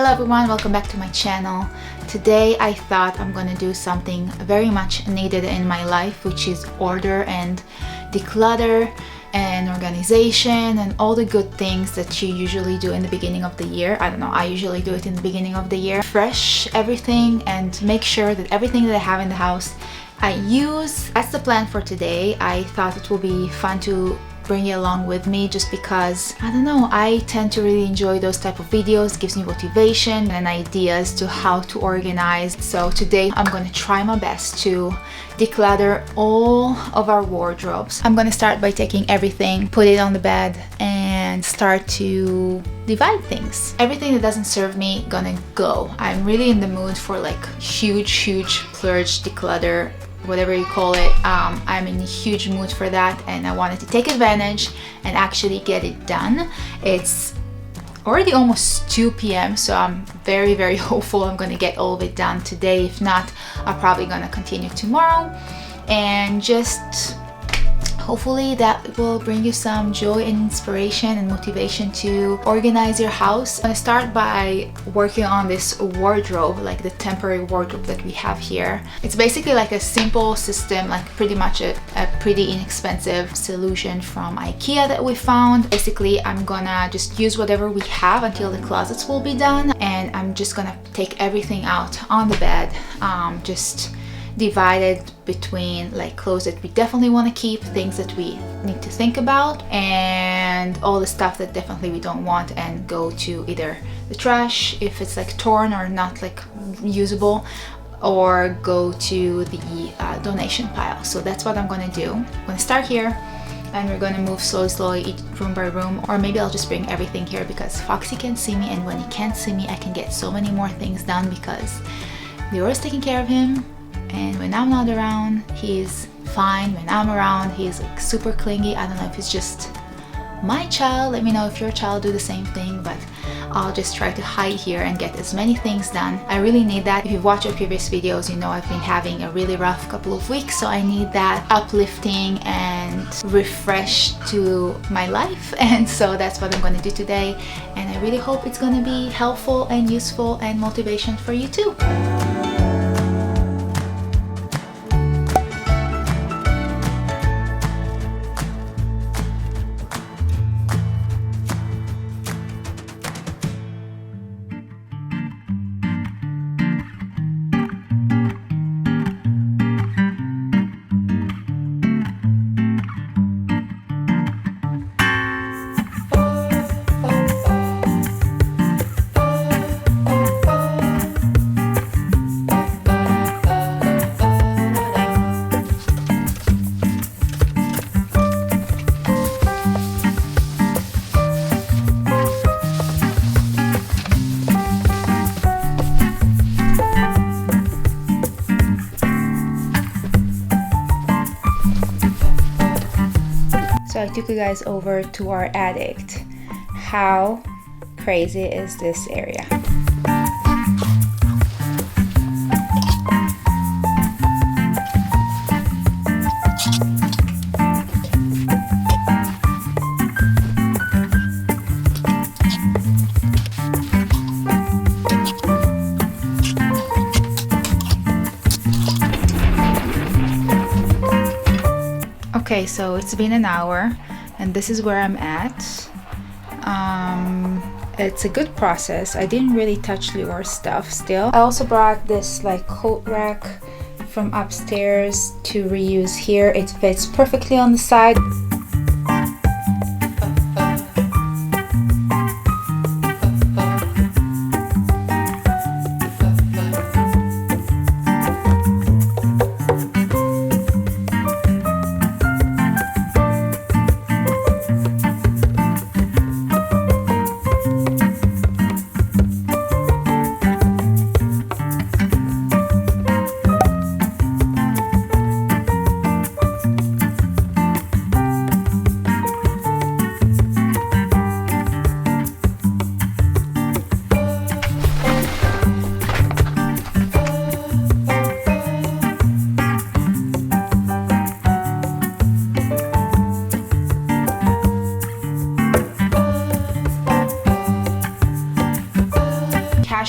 Hello everyone, welcome back to my channel. Today I thought I'm gonna do something very much needed in my life, which is order and declutter and organization and all the good things that you usually do in the beginning of the year. I don't know, I usually do it in the beginning of the year. Fresh everything and make sure that everything that I have in the house I use. That's the plan for today. I thought it will be fun to bring you along with me just because, I don't know, I tend to really enjoy those type of videos. It gives me motivation and ideas to how to organize. So today I'm gonna try my best to declutter all of our wardrobes. I'm gonna start by taking everything, put it on the bed and start to divide things. Everything that doesn't serve me gonna go. I'm really in the mood for like huge purge, declutter, whatever you call it. I'm in a huge mood for that and I wanted to take advantage and actually get it done. It's already almost 2 p.m. so I'm very hopeful I'm gonna get all of it done today. If not, I'm probably gonna continue tomorrow and just hopefully that will bring you some joy and inspiration and motivation to organize your house. I'm gonna start by working on this wardrobe, like the temporary wardrobe that we have here. It's basically like a simple system, like pretty much a pretty inexpensive solution from IKEA that we found. Basically, I'm gonna just use whatever we have until the closets will be done, and I'm just gonna take everything out on the bed, just divided between like clothes that we definitely want to keep, things that we need to think about, and all the stuff that definitely we don't want and go to either the trash if it's like torn or not like usable, or go to the donation pile. So that's what I'm gonna do. I'm gonna start here and we're gonna move slowly each room by room, or maybe I'll just bring everything here because Foxy can see me, and when he can't see me I can get so many more things done because Dior's taking care of him. And when I'm not around, he's fine. When I'm around, he's like super clingy. I don't know if it's just my child. Let me know if your child do the same thing, but I'll just try to hide here and get as many things done. I really need that. If you've watched our previous videos, you know I've been having a really rough couple of weeks, so I need that uplifting and refresh to my life. And so that's what I'm going to do today. And I really hope it's going to be helpful and useful and motivation for you too. So I took you guys over to our attic. How crazy is this area? Okay, so it's been an hour and this is where I'm at. It's a good process. I didn't really touch Lior's stuff still. I also brought this like coat rack from upstairs to reuse here. It fits perfectly on the side.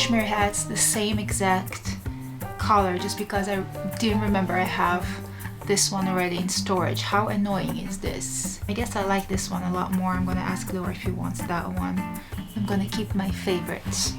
cashmere hats the same exact color just because I didn't remember I have this one already in storage. How annoying is this? I guess I like this one a lot more. I'm gonna ask Dor if he wants that one. I'm gonna keep my favorites.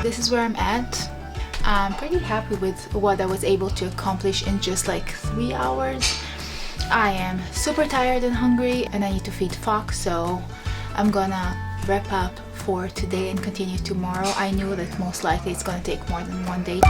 This is where I'm at. I'm pretty happy with what I was able to accomplish in just like 3 hours. I am super tired and hungry and I need to feed Fox, so I'm gonna wrap up for today and continue tomorrow. I knew that most likely it's gonna take more than one day.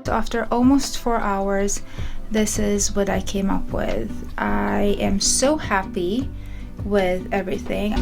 So after almost 4 hours, this is what I came up with. I am so happy with everything.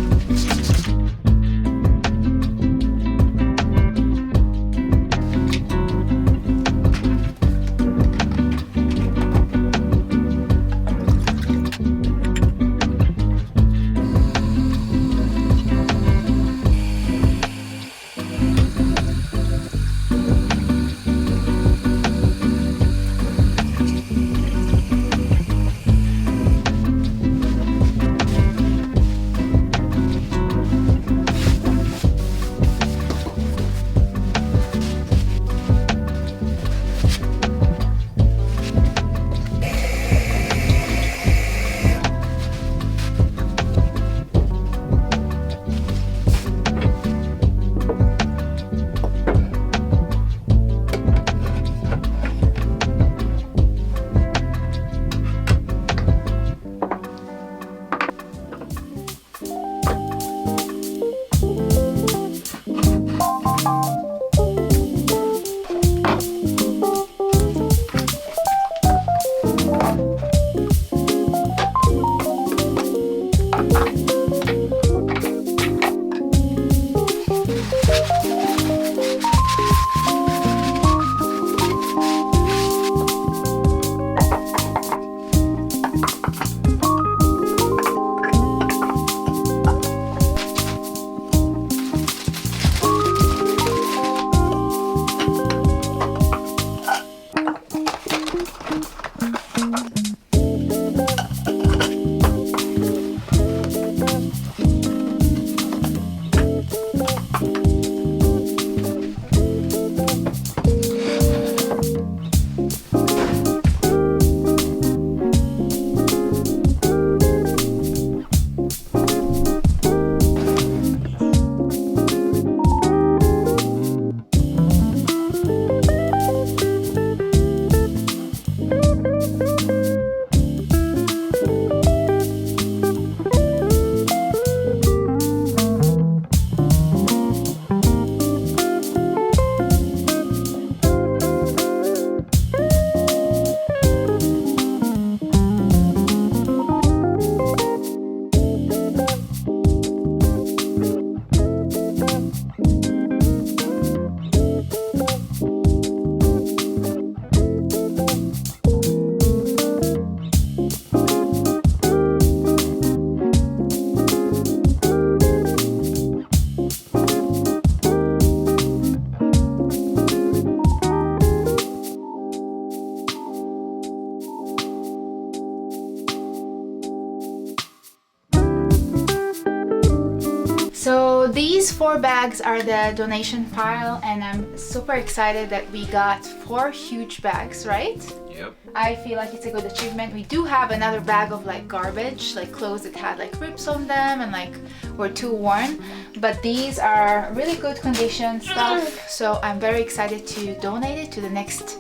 4 bags are the donation pile, and I'm super excited that we got 4 huge bags, right? Yep. I feel like it's a good achievement. We do have another bag of like garbage, like clothes that had like rips on them and like were too worn, but these are really good condition stuff, so I'm very excited to donate it to the next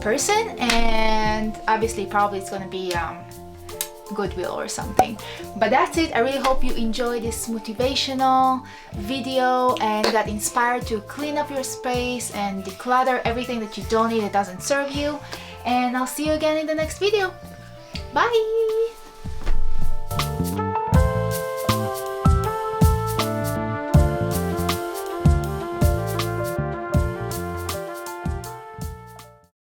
person, and obviously probably it's gonna be Goodwill or something. But that's it. I really hope you enjoyed this motivational video and got inspired to clean up your space and declutter everything that you don't need that doesn't serve you. And I'll see you again in the next video. Bye!